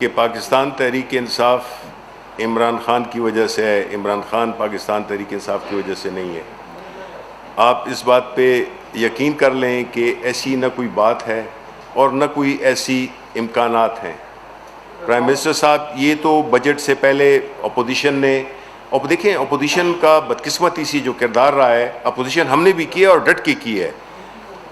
کہ پاکستان تحریک انصاف عمران خان کی وجہ سے ہے، عمران خان پاکستان تحریک انصاف کی وجہ سے نہیں ہے۔ آپ اس بات پہ یقین کر لیں کہ ایسی نہ کوئی بات ہے اور نہ کوئی ایسی امکانات ہیں۔ پرائم منسٹر صاحب، یہ تو بجٹ سے پہلے اپوزیشن نے، اور دیکھیں اپوزیشن کا بدقسمتی سی جو کردار رہا ہے، اپوزیشن ہم نے بھی کیا اور ڈٹ کے کی ہے،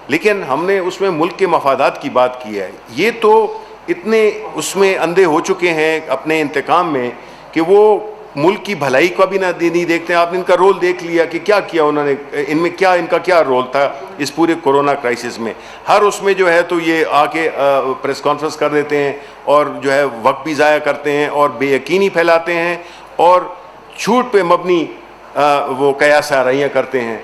لیکن ہم نے اس میں ملک کے مفادات کی بات کی ہے۔ یہ تو اتنے اس میں اندھے ہو چکے ہیں اپنے انتقام میں کہ وہ ملک کی بھلائی کا بھی نہیں دیکھتے ہیں۔ آپ نے ان کا رول دیکھ لیا کہ کیا کیا انہوں نے، ان میں کیا ان کا کیا رول تھا اس پورے کورونا کرائسس میں۔ ہر اس میں جو ہے تو یہ آ کے پریس کانفرنس کر دیتے ہیں اور جو ہے وقت بھی ضائع کرتے ہیں اور بے یقینی پھیلاتے ہیں اور جھوٹ پہ مبنی وہ قیاس آرائیاں کرتے ہیں۔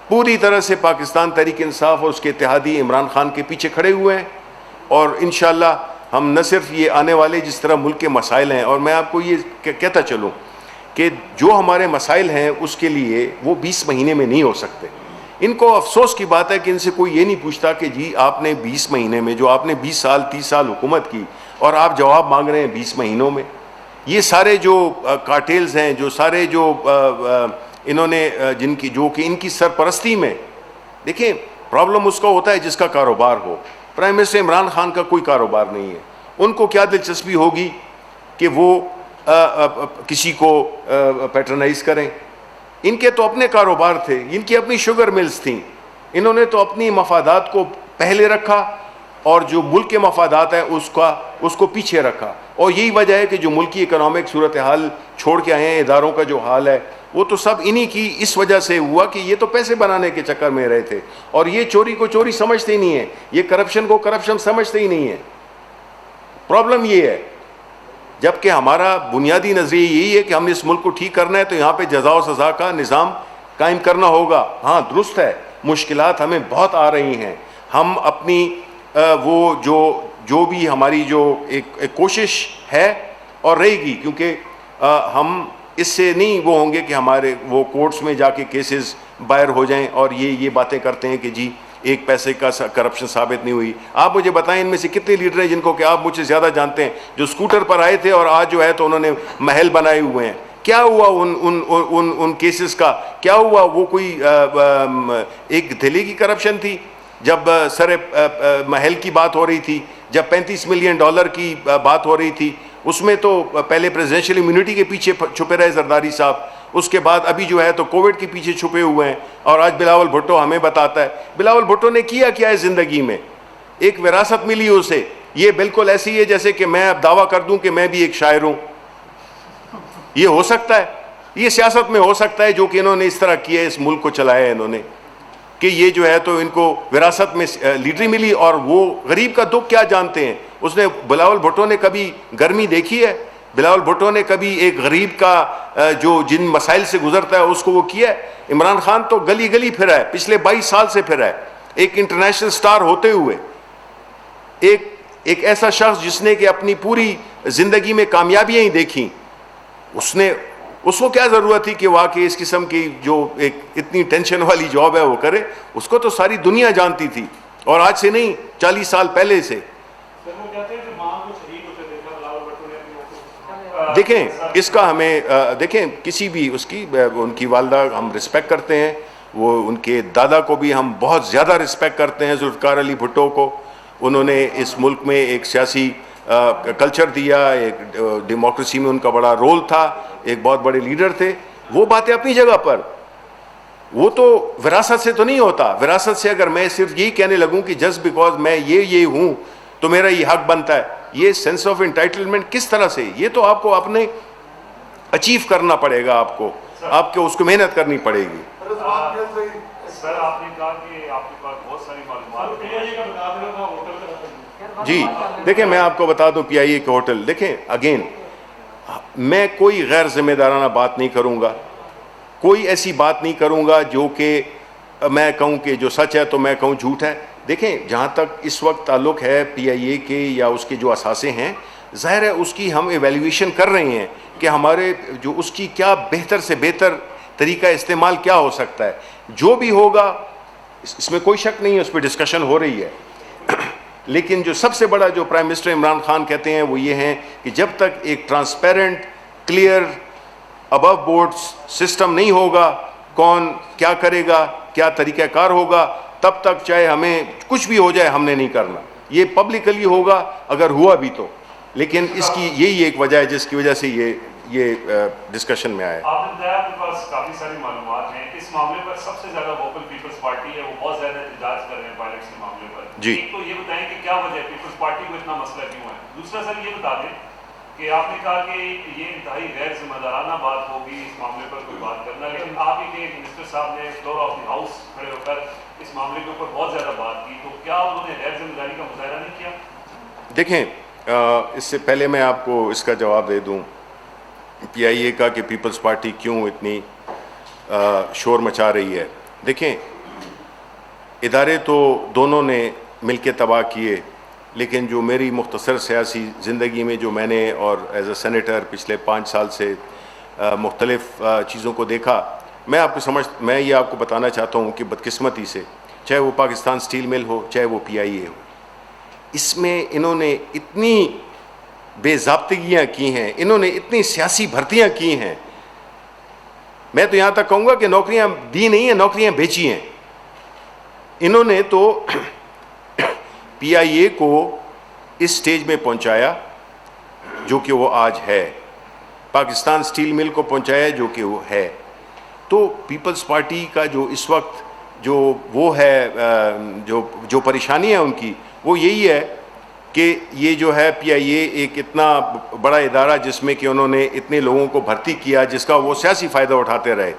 پوری طرح سے پاکستان تحریک انصاف اور اس کے اتحادی عمران خان کے پیچھے کھڑے ہوئے ہیں، اور انشاءاللہ ہم نہ صرف یہ آنے والے جس طرح ملک کے مسائل ہیں، اور میں آپ کو یہ کہتا چلوں کہ جو ہمارے مسائل ہیں اس کے لیے وہ 20 مہینے میں نہیں ہو سکتے۔ ان کو افسوس کی بات ہے کہ ان سے کوئی یہ نہیں پوچھتا کہ جی آپ نے 20 مہینے میں، جو آپ نے 20 سال 30 سال حکومت کی اور آپ جواب مانگ رہے ہیں 20 مہینوں میں۔ یہ سارے جو کارٹیلز ہیں، جو سارے جو انہوں نے جن کی جو کہ ان کی سرپرستی میں، دیکھیں پرابلم اس کا ہوتا ہے جس کا کاروبار ہو۔ پرائم منسٹر عمران خان کا کوئی کاروبار نہیں ہے، ان کو کیا دلچسپی ہوگی کہ وہ کسی کو پیٹرنائز کریں؟ ان کے تو اپنے کاروبار تھے، ان کی اپنی شوگر ملز تھیں، انہوں نے تو اپنی مفادات کو پہلے رکھا اور جو ملک کے مفادات ہیں اس کو پیچھے رکھا۔ اور یہی وجہ ہے کہ جو ملکی اکنامک صورتحال چھوڑ کے آئے ہیں، اداروں کا جو حال ہے وہ تو سب انہی کی اس وجہ سے ہوا کہ یہ تو پیسے بنانے کے چکر میں رہے تھے، اور یہ چوری کو چوری سمجھتے ہی نہیں ہیں، یہ کرپشن کو کرپشن سمجھتے ہی نہیں ہیں۔ پرابلم یہ ہے، جبکہ ہمارا بنیادی نظریہ یہی ہے کہ ہم نے اس ملک کو ٹھیک کرنا ہے، تو یہاں پہ جزا و سزا کا نظام قائم کرنا ہوگا۔ ہاں درست ہے، مشکلات ہمیں بہت آ رہی ہیں، ہم اپنی وہ جو بھی ہماری جو ایک کوشش ہے اور رہے گی، کیونکہ ہم اس سے نہیں وہ ہوں گے کہ ہمارے وہ کورٹس میں جا کے کیسز دائر ہو جائیں اور یہ باتیں کرتے ہیں کہ جی ایک پیسے کا کرپشن ثابت نہیں ہوئی۔ آپ مجھے بتائیں ان میں سے کتنے لیڈر ہیں جن کو کہ آپ مجھ سے زیادہ جانتے ہیں، جو اسکوٹر پر آئے تھے اور آج جو ہے تو انہوں نے محل بنائے ہوئے ہیں؟ کیا ہوا ان کیسز کا؟ کیا ہوا؟ وہ کوئی ایک دھلے کی کرپشن تھی جب سر محل کی بات ہو رہی تھی، جب $35 ملین کی بات ہو رہی تھی، اس میں تو پہلے پریزیڈنشیل امیونٹی کے پیچھے چھپے رہے زرداری صاحب، اس کے بعد ابھی جو ہے تو کووڈ کے پیچھے چھپے ہوئے ہیں، اور آج بلاول بھٹو ہمیں بتاتا ہے۔ بلاول بھٹو نے کیا ہے زندگی میں؟ ایک وراثت ملی اسے، یہ بالکل ایسی ہے جیسے کہ میں اب دعویٰ کر دوں کہ میں بھی ایک شاعر ہوں۔ یہ ہو سکتا ہے؟ یہ سیاست میں ہو سکتا ہے جو کہ انہوں نے اس طرح کیا ہے، اس ملک کو چلایا ہے انہوں نے، کہ یہ جو ہے تو ان کو وراثت میں لیڈری ملی، اور وہ غریب کا دکھ کیا جانتے ہیں۔ اس نے بلاول بھٹو نے کبھی گرمی دیکھی ہے؟ بلاول بھٹو نے کبھی ایک غریب کا جو جن مسائل سے گزرتا ہے اس کو وہ کیا ہے؟ عمران خان تو گلی گلی پھرا ہے، پچھلے 22 سال سے پھرا ہے، ایک انٹرنیشنل سٹار ہوتے ہوئے، ایک ایسا شخص جس نے کہ اپنی پوری زندگی میں کامیابیاں ہی دیکھیں، اس کو کیا ضرورت تھی کہ واقعی اس قسم کی جو ایک اتنی ٹینشن والی جاب ہے وہ کرے؟ اس کو تو ساری دنیا جانتی تھی، اور آج سے نہیں 40 سال پہلے سے۔ دیکھیں اس کا ہمیں دیکھیں کسی بھی ان کی والدہ ہم رسپیکٹ کرتے ہیں، وہ ان کے دادا کو بھی ہم بہت زیادہ رسپیکٹ کرتے ہیں، ذوالفقار علی بھٹو کو۔ انہوں نے اس ملک میں ایک سیاسی کلچر دیا، ایک ڈیموکریسی میں ان کا بڑا رول تھا، ایک بہت بڑے لیڈر تھے۔ وہ باتیں اپنی جگہ پر، وہ تو وراثت سے تو نہیں ہوتا۔ وراثت سے اگر میں صرف یہی کہنے لگوں کہ جسٹ بیکاز میں یہ ہوں تو میرا یہ حق بنتا ہے، یہ سینس آف انٹائٹلمنٹ کس طرح سے؟ یہ تو آپ کو اپنے اچیو کرنا پڑے گا، آپ کو اس کو محنت کرنی پڑے گی۔ سر آپ نے کہا کہ آپ کے پاس بہت ساری معلومات ہیں۔ جی دیکھیں میں آپ کو بتا دوں پی آئی اے کے ہوٹل، دیکھیں اگین میں کوئی غیر ذمہ دارانہ بات نہیں کروں گا، کوئی ایسی بات نہیں کروں گا جو کہ میں کہوں کہ جو سچ ہے تو میں کہوں جھوٹ ہے۔ دیکھیں جہاں تک اس وقت تعلق ہے پی آئی اے کے یا اس کے جو اثاثے ہیں، ظاہر ہے اس کی ہم ایویلیویشن کر رہے ہیں کہ ہمارے جو اس کی کیا بہتر سے بہتر طریقہ استعمال کیا ہو سکتا ہے۔ جو بھی ہوگا اس میں کوئی شک نہیں ہے، اس پہ ڈسکشن ہو رہی ہے۔ لیکن جو سب سے بڑا جو پرائم منسٹر عمران خان کہتے ہیں وہ یہ ہیں کہ جب تک ایک ٹرانسپیرنٹ کلیئر ابو بورڈ سسٹم نہیں ہوگا، کون کیا کرے گا، کیا طریقہ کار ہوگا، تب تک چاہے ہمیں کچھ بھی ہو جائے ہم نے نہیں کرنا. یہ پبلکلی ہوگا اگر ہوا بھی تو، لیکن اس کی یہی ایک وجہ ہے جس کی وجہ سے یہ ڈسکشن میں آیا. آپ نے بتایا آپ کے پاس کافی ساری معلومات ہیں اس معاملے پر. سب سے زیادہ ووکل پیپلز پارٹی ہے، وہ بہت زیادہ احتجاج کر رہے ہیں پائلٹس کے معاملے پر. جی ایک تو یہ بتائیں کہ کیا وجہ ہے پیپلز پارٹی کو اتنا مسئلہ کیوں ہے. دوسرا سر یہ بتا دیں کہ آپ نے کہا کہ یہ انتہائی غیر ذمہ دارانہ بات ہوگی اس معاملے پر کوئی بات کرنا، لیکن آپ ہی کے منسٹر صاحب نے فلور آف دی ہاؤس کھڑے ہو کر اس معاملے کے اوپر بہت زیادہ بات کی. تو کیا انہوں نے غیر ذمہ داری کا مظاہرہ نہیں کیا؟ دیکھیں، اس سے پہلے میں آپ کو اس کا جواب دے دوں پی آئی اے کا کہ پیپلز پارٹی کیوں اتنی شور مچا رہی ہے. دیکھیں، ادارے تو دونوں نے مل کے تباہ کیے، لیکن جو میری مختصر سیاسی زندگی میں جو میں نے اور ایز اے سینیٹر پچھلے 5 سال سے مختلف چیزوں کو دیکھا، میں یہ آپ کو بتانا چاہتا ہوں کہ بدقسمتی سے چاہے وہ پاکستان سٹیل مل ہو، چاہے وہ پی آئی اے ہو، اس میں انہوں نے اتنی بے ضابطگیاں کی ہیں، انہوں نے اتنی سیاسی بھرتیاں کی ہیں. میں تو یہاں تک کہوں گا کہ نوکریاں دی نہیں ہیں، نوکریاں بیچی ہیں. انہوں نے تو پی آئی اے کو اس سٹیج میں پہنچایا جو کہ وہ آج ہے، پاکستان سٹیل مل کو پہنچایا جو کہ وہ ہے. تو پیپلز پارٹی کا جو اس وقت جو وہ ہے جو پریشانی ہے ان کی، وہ یہی ہے کہ یہ جو ہے پی آئی اے ایک اتنا بڑا ادارہ جس میں کہ انہوں نے اتنے لوگوں کو بھرتی کیا جس کا وہ سیاسی فائدہ اٹھاتے رہے،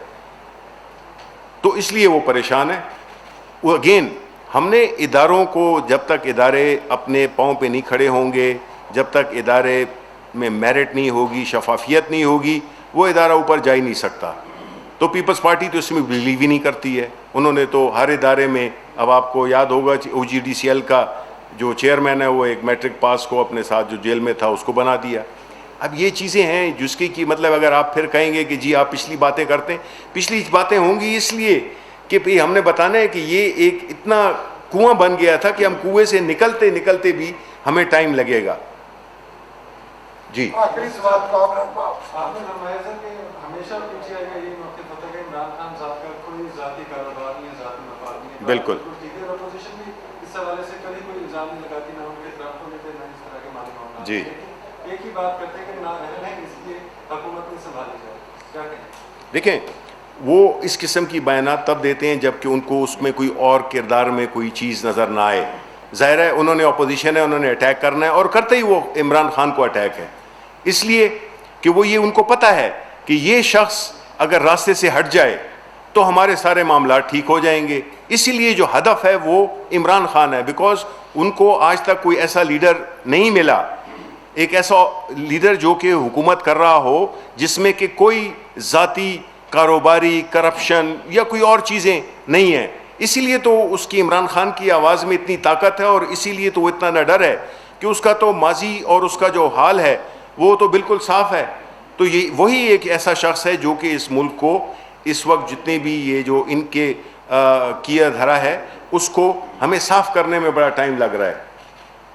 تو اس لیے وہ پریشان ہے. وہ اگین ہم نے اداروں کو، جب تک ادارے اپنے پاؤں پہ نہیں کھڑے ہوں گے، جب تک ادارے میں میرٹ نہیں ہوگی، شفافیت نہیں ہوگی، وہ ادارہ اوپر جا ہی نہیں سکتا. تو پیپلز پارٹی تو اس میں بلیو ہی نہیں کرتی ہے. انہوں نے تو ہر ادارے میں، اب آپ کو یاد ہوگا او جی ڈی سی ایل کا جو چیئرمین ہے وہ ایک میٹرک پاس کو اپنے ساتھ جو جیل میں تھا اس کو بنا دیا. اب یہ چیزیں ہیں جس کی مطلب اگر آپ پھر کہیں گے کہ جی آپ پچھلی باتیں کرتے ہیں، پچھلی باتیں ہوں گی اس لیے کہ بھئی ہم نے بتانا ہے کہ یہ ایک اتنا کنواں بن گیا تھا کہ ہم کنویں سے نکلتے نکلتے بھی ہمیں ٹائم لگے گا. جی آخری سوال کو آپ نے فرمایا تھا کہ ہمیشہ پوچھا گیا یہ موقف ہوتا ہے کہ عمران خان صاحب کا کوئی ذاتی کاروبار نہیں ہے، ذاتی مفاد نہیں ہے. بالکل. دیگر اپوزیشن بھی اس حوالے سے کبھی کوئی الزام نہیں لگاتی، نہ ان کے اطراف کو لیتے نہ اس طرح کے معلومات. جی ایک ہی بات کرتے ہیں کہ نااہل ہے اس لیے حکومت نہیں سنبھالی جائے. کیا کہیں؟ دیکھیں، وہ اس قسم کی بیانات تب دیتے ہیں جب کہ ان کو اس میں کوئی اور کردار میں کوئی چیز نظر نہ آئے. ظاہر ہے انہوں نے اپوزیشن ہے، انہوں نے اٹیک کرنا ہے اور کرتے ہی وہ عمران خان کو اٹیک ہے، اس لیے کہ وہ یہ ان کو پتہ ہے کہ یہ شخص اگر راستے سے ہٹ جائے تو ہمارے سارے معاملات ٹھیک ہو جائیں گے. اسی لیے جو ہدف ہے وہ عمران خان ہے، بیکاز ان کو آج تک کوئی ایسا لیڈر نہیں ملا، ایک ایسا لیڈر جو کہ حکومت کر رہا ہو جس میں کہ کوئی ذاتی کاروباری کرپشن یا کوئی اور چیزیں نہیں ہیں. اسی لیے تو اس کی عمران خان کی آواز میں اتنی طاقت ہے اور اسی لیے تو وہ اتنا نہ ڈر ہے کہ اس کا تو ماضی اور اس کا جو حال ہے وہ تو بالکل صاف ہے. تو یہ وہی ایک ایسا شخص ہے جو کہ اس ملک کو اس وقت جتنے بھی یہ جو ان کے کیا دھرا ہے اس کو ہمیں صاف کرنے میں بڑا ٹائم لگ رہا ہے.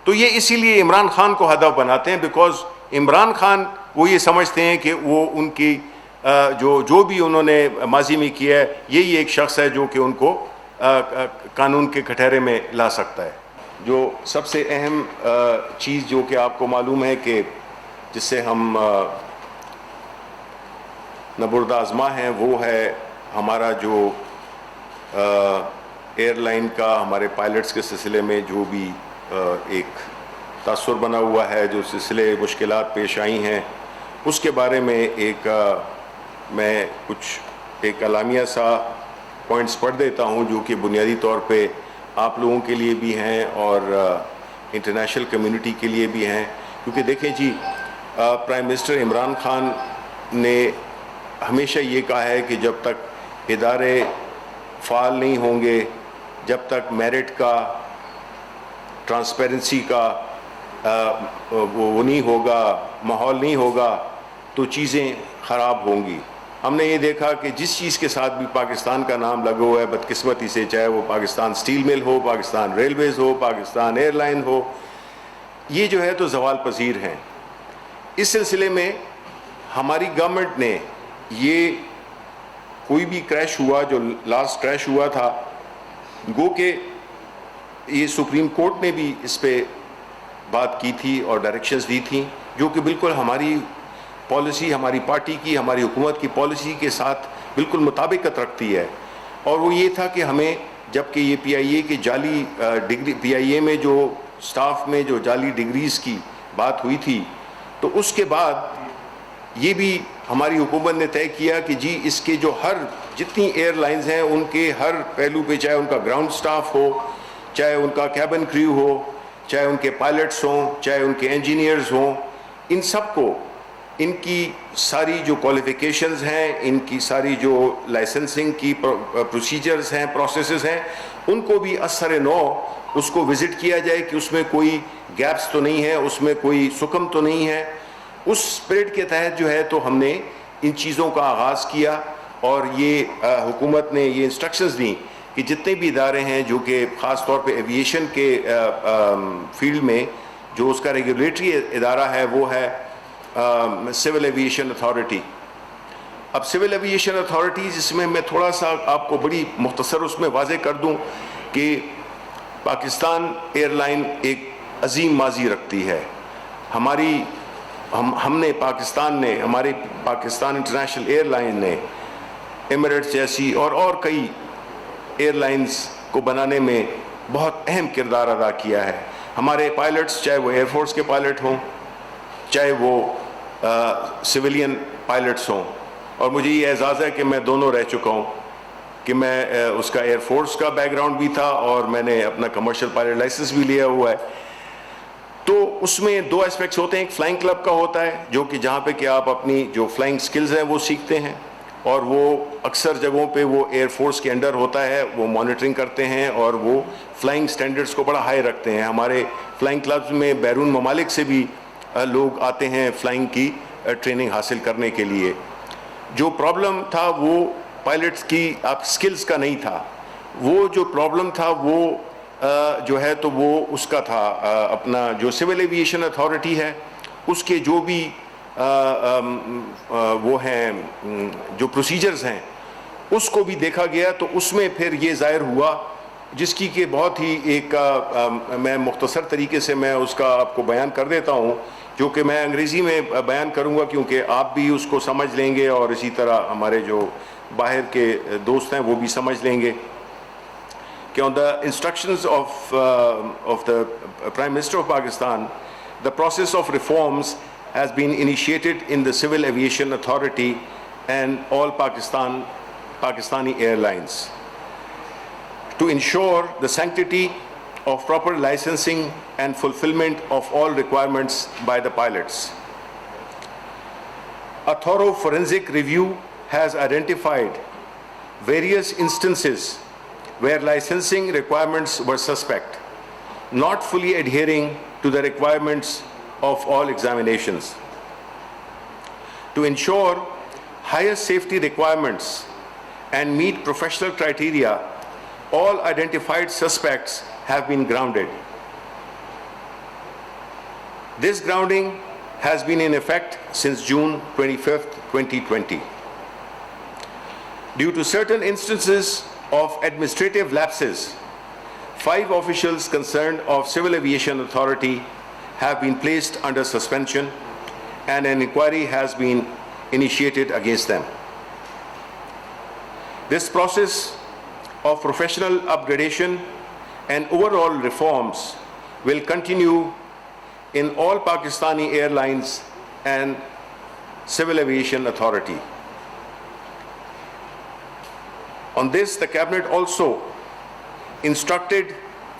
تو یہ اسی لیے عمران خان کو ہدف بناتے ہیں، بیکاز عمران خان وہ یہ سمجھتے ہیں کہ وہ ان کی جو بھی انہوں نے ماضی میں کیا ہے یہی ایک شخص ہے جو کہ ان کو قانون کے کٹہرے میں لا سکتا ہے. جو سب سے اہم چیز جو کہ آپ کو معلوم ہے کہ جس سے ہم نبرد آزما ہیں وہ ہے ہمارا جو ایئر لائن کا ہمارے پائلٹس کے سلسلے میں جو بھی ایک تاثر بنا ہوا ہے، جو سلسلے مشکلات پیش آئی ہیں اس کے بارے میں میں ایک اعلامیہ سا پوائنٹس پڑھ دیتا ہوں جو کہ بنیادی طور پہ آپ لوگوں کے لیے بھی ہیں اور انٹرنیشنل کمیونٹی کے لیے بھی ہیں. کیونکہ دیکھیں جی، پرائم منسٹر عمران خان نے ہمیشہ یہ کہا ہے کہ جب تک ادارے فعال نہیں ہوں گے، جب تک میرٹ کا، ٹرانسپیرنسی کا وہ نہیں ہوگا، ماحول نہیں ہوگا تو چیزیں خراب ہوں گی. ہم نے یہ دیکھا کہ جس چیز کے ساتھ بھی پاکستان کا نام لگا ہوا ہے بدقسمتی سے، چاہے وہ پاکستان سٹیل مل ہو، پاکستان ریلویز ہو، پاکستان ایئر لائن ہو، یہ جو ہے تو زوال پذیر ہیں۔ اس سلسلے میں ہماری گورنمنٹ نے یہ کوئی بھی کریش ہوا، جو لاسٹ کریش ہوا تھا، گو کہ یہ سپریم کورٹ نے بھی اس پہ بات کی تھی اور ڈائریکشنز دی تھیں، جو کہ بالکل ہماری پالیسی، ہماری پارٹی کی، ہماری حکومت کی پالیسی کے ساتھ بالکل مطابقت رکھتی ہے۔ اور وہ یہ تھا کہ ہمیں، جبکہ یہ پی آئی اے کے جعلی ڈگری، پی آئی اے میں جو سٹاف میں جو جعلی ڈگریز کی بات ہوئی تھی، تو اس کے بعد یہ بھی ہماری حکومت نے طے کیا کہ جی اس کے جو ہر جتنی ایئر لائنز ہیں ان کے ہر پہلو پہ، چاہے ان کا گراؤنڈ سٹاف ہو، چاہے ان کا کیبن کریو ہو، چاہے ان کے پائلٹس ہوں، چاہے ان کے انجینئرز ہوں، ان سب کو ان کی ساری جو کوالیفیکیشنز ہیں، ان کی ساری جو لائسنسنگ کی پروسیجرز ہیں، پروسیسز ہیں، ان کو بھی اثر نو اس کو وزٹ کیا جائے کہ اس میں کوئی گیپس تو نہیں ہے، اس میں کوئی سکم تو نہیں ہے۔ اس اسپرٹ کے تحت جو ہے تو ہم نے ان چیزوں کا آغاز کیا، اور یہ حکومت نے یہ انسٹرکشنز دیں کہ جتنے بھی ادارے ہیں جو کہ خاص طور پہ ایویشن کے فیلڈ میں جو اس کا ریگولیٹری ادارہ ہے وہ ہے سول ایویشن اتھارٹی۔ اب سول ایویشن اتھارٹی، جس میں میں تھوڑا سا آپ کو بڑی مختصر اس میں واضح کر دوں کہ پاکستان ایئر لائن ایک عظیم ماضی رکھتی ہے۔ ہم نے پاکستان نے، ہماری پاکستان انٹرنیشنل ایئر لائن نے ایمریٹس جیسی اور کئی ایئر لائنز کو بنانے میں بہت اہم کردار ادا کیا ہے۔ ہمارے پائلٹس، چاہے وہ ایئر فورس کے پائلٹ ہوں، چاہے وہ سویلین پائلٹس ہوں، اور مجھے یہ اعزاز ہے کہ میں دونوں رہ چکا ہوں، کہ میں اس کا ایئر فورس کا بیک گراؤنڈ بھی تھا اور میں نے اپنا کمرشل پائلٹ لائسنس بھی لیا ہوا ہے۔ تو اس میں دو اسپیکٹس ہوتے ہیں، ایک فلائنگ کلب کا ہوتا ہے جو کہ جہاں پہ کہ آپ اپنی جو فلائنگ سکلز ہیں وہ سیکھتے ہیں، اور وہ اکثر جگہوں پہ وہ ایئر فورس کے انڈر ہوتا ہے، وہ مانیٹرنگ کرتے ہیں اور وہ فلائنگ سٹینڈرڈز کو بڑا ہائی رکھتے ہیں۔ ہمارے فلائنگ کلبز میں بیرون ممالک سے بھی لوگ آتے ہیں فلائنگ کی ٹریننگ حاصل کرنے کے لیے۔ جو پرابلم تھا وہ پائلٹس کی آپ سکلز کا نہیں تھا، وہ جو پرابلم تھا وہ جو ہے تو وہ اس کا تھا اپنا جو سول ایویشن اتھارٹی ہے اس کے جو بھی وہ ہیں جو پروسیجرز ہیں اس کو بھی دیکھا گیا۔ تو اس میں پھر یہ ظاہر ہوا، جس کی کہ بہت ہی ایک میں مختصر طریقے سے میں اس کا آپ کو بیان کر دیتا ہوں، جو کہ میں انگریزی میں بیان کروں گا کیونکہ آپ بھی اس کو سمجھ لیں گے اور اسی طرح ہمارے جو باہر کے دوست ہیں وہ بھی سمجھ لیں گے کہ on the instructions of the Prime Minister of Pakistan, the process of reforms has been initiated in the Civil Aviation Authority and all Pakistani airlines to ensure the sanctity of proper licensing and fulfillment of all requirements by the pilots. A thorough forensic review has identified various instances where licensing requirements were suspect, not fully adhering to the requirements of all examinations. To ensure higher safety requirements and meet professional criteria, all identified suspects have been grounded. This grounding has been in effect since June 25th, 2020. Due to certain instances of administrative lapses, 5 officials concerned of Civil Aviation Authority have been placed under suspension and an inquiry has been initiated against them. This process of professional upgradation and overall reforms will continue in all Pakistani airlines and Civil Aviation Authority. On this, the Cabinet also instructed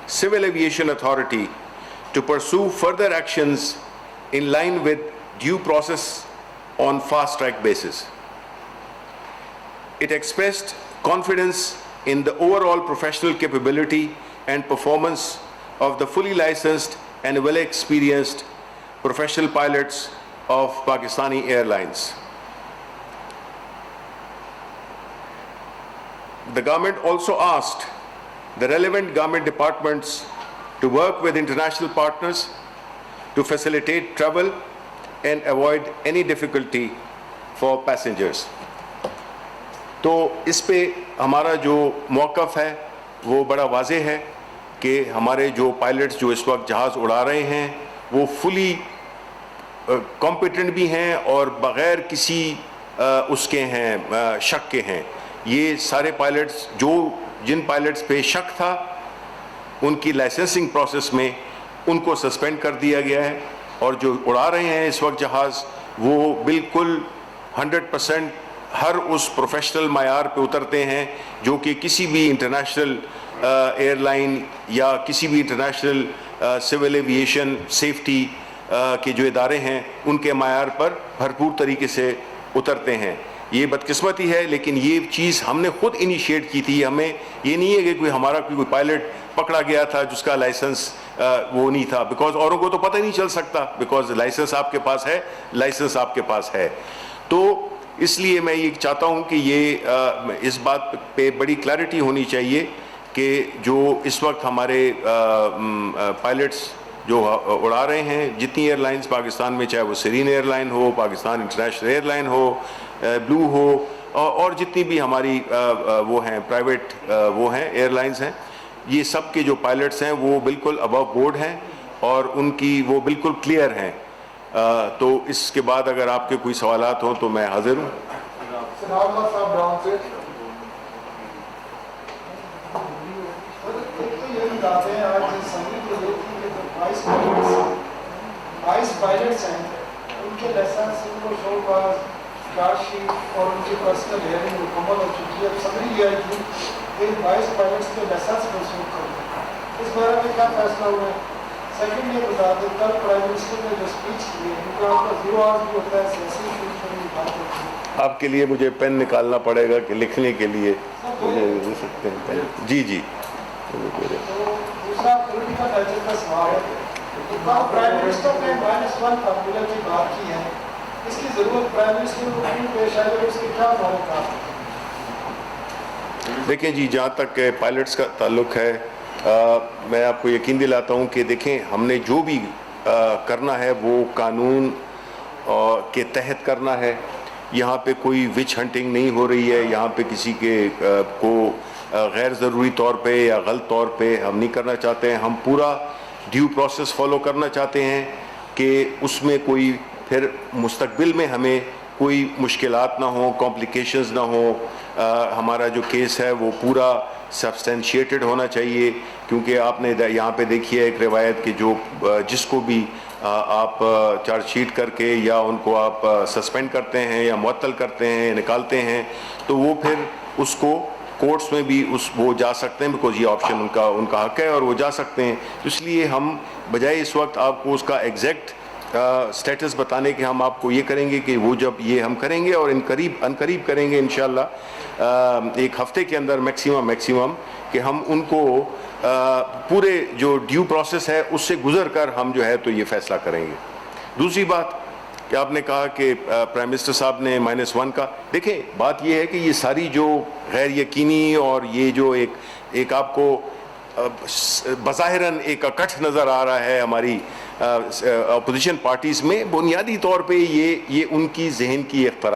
Civil Aviation Authority to pursue further actions in line with due process on fast-track basis. It expressed confidence in the overall professional capability and performance of the fully licensed and well-experienced professional pilots of Pakistani Airlines. the government also asked the relevant government departments to work with international partners to facilitate travel and avoid any difficulty for passengers. تو اس پہ ہمارا جو موقف ہے وہ بڑا واضح ہے کہ ہمارے جو پائلٹس جو اس وقت جہاز اڑا رہے ہیں وہ فلی کمپیٹنٹ بھی ہیں اور بغیر کسی اس کے ہیں شک کے ہیں. یہ سارے پائلٹس جن پائلٹس پہ شک تھا ان کی لائسنسنگ پروسیس میں ان کو سسپینڈ کر دیا گیا ہے, اور جو اڑا رہے ہیں اس وقت جہاز وہ بالکل 100% ہر اس پروفیشنل معیار پہ اترتے ہیں جو کہ کسی بھی انٹرنیشنل ایئر لائن یا کسی بھی انٹرنیشنل سول ایویشن سیفٹی کے جو ادارے ہیں ان کے معیار پر بھرپور طریقے سے اترتے ہیں. یہ بدقسمتی ہے لیکن یہ چیز ہم نے خود انیشیٹ کی تھی. ہمیں یہ نہیں ہے کہ کوئی پائلٹ پکڑا گیا تھا جس کا لائسنس وہ نہیں تھا, بیکاز اوروں کو تو پتہ نہیں چل سکتا, بیکاز لائسنس آپ کے پاس ہے, لائسنس آپ کے پاس ہے. تو اس لیے میں یہ چاہتا ہوں کہ یہ اس بات پہ بڑی کلیئرٹی ہونی چاہیے کہ جو اس وقت ہمارے پائلٹس جو اڑا رہے ہیں, جتنی ایئر لائنز پاکستان میں, چاہے وہ سیرین ایئر لائن ہو, پاکستان انٹرنیشنل ایئر لائن ہو, بلو ہو, اور جتنی بھی ہماری وہ ہیں پرائیویٹ وہ ہیں ایئر لائنز ہیں, یہ سب کے جو پائلٹس ہیں وہ بالکل ابو بورڈ ہیں اور ان کی وہ بالکل کلیئر ہیں. تو اس کے بعد اگر آپ کے کوئی سوالات ہوں تو میں حاضر ہوں. پائلٹس ہیں ان کے لائسنس ان کو شو کاز چارج شیٹ اور ان کی پرسنل ہیئرنگ مکمل ہو چکی ہے. صدری یہ آئی تھی 22 پائلٹس کے لائسنس منسوخ کر دیں, اس بارے میں کیا فیصلہ ہوا ہے؟ سیکنڈ یہ بتا دیں کل پرائم منسٹر نے جو اسپیچ کی ہے ان کا آپ کا 0 آورز بھی ہوتا ہے, سیاسی اسپیچ کرنے کی بات ہوتی ہے. آپ کے لیے مجھے پین نکالنا پڑے گا کہ لکھنے کے لیے مجھے دے سکتے ہیں. جی جی. تو دوسرا پولیٹیکل ایجنڈا کا سوال ہے, پرائم منسٹر نے -1 فارمولہ کی بات کی ہے, اس کی ضرورت پرائم منسٹر کو کیوں پیش آئی اور اس کے کیا موقع؟ دیکھیں جی, جہاں تک پائلٹس کا تعلق ہے میں آپ کو یقین دلاتا ہوں کہ دیکھیں ہم نے جو بھی کرنا ہے وہ قانون کے تحت کرنا ہے. یہاں پہ کوئی وچ ہنٹنگ نہیں ہو رہی ہے, یہاں پہ کسی کے کو غیر ضروری طور پہ یا غلط طور پہ ہم نہیں کرنا چاہتے ہیں. ہم پورا ڈیو پروسیس فالو کرنا چاہتے ہیں کہ اس میں کوئی پھر مستقبل میں ہمیں کوئی مشکلات نہ ہوں, کمپلیکیشنز نہ ہوں. ہمارا جو کیس ہے وہ پورا سبسٹینشیٹڈ ہونا چاہیے, کیونکہ آپ نے یہاں پہ دیکھی ہے ایک روایت کہ جو جس کو بھی آپ چارج شیٹ کر کے یا ان کو آپ سسپینڈ کرتے ہیں یا معطل کرتے ہیں, نکالتے ہیں, تو وہ پھر اس کو کورٹس میں بھی وہ جا سکتے ہیں, بیکاز یہ آپشن ان کا حق ہے اور وہ جا سکتے ہیں. اس لیے ہم بجائے اس وقت آپ کو اس کا ایگزیکٹ سٹیٹس بتانے کے ہم آپ کو یہ کریں گے کہ وہ جب یہ ہم کریں گے اور ان قریب کریں گے انشاءاللہ ایک ہفتے کے اندر میکسیمم کہ ہم ان کو پورے جو ڈیو پروسیس ہے اس سے گزر کر ہم جو ہے تو یہ فیصلہ کریں گے. دوسری بات کہ آپ نے کہا کہ پرائم منسٹر صاحب نے -1 کا, دیکھیں بات یہ ہے کہ یہ ساری جو غیر یقینی اور یہ جو ایک آپ کو بظاہراً ایک اکٹھ نظر آ رہا ہے ہماری اپوزیشن پارٹیز میں, بنیادی طور پہ یہ ان کی ذہن کی اختراع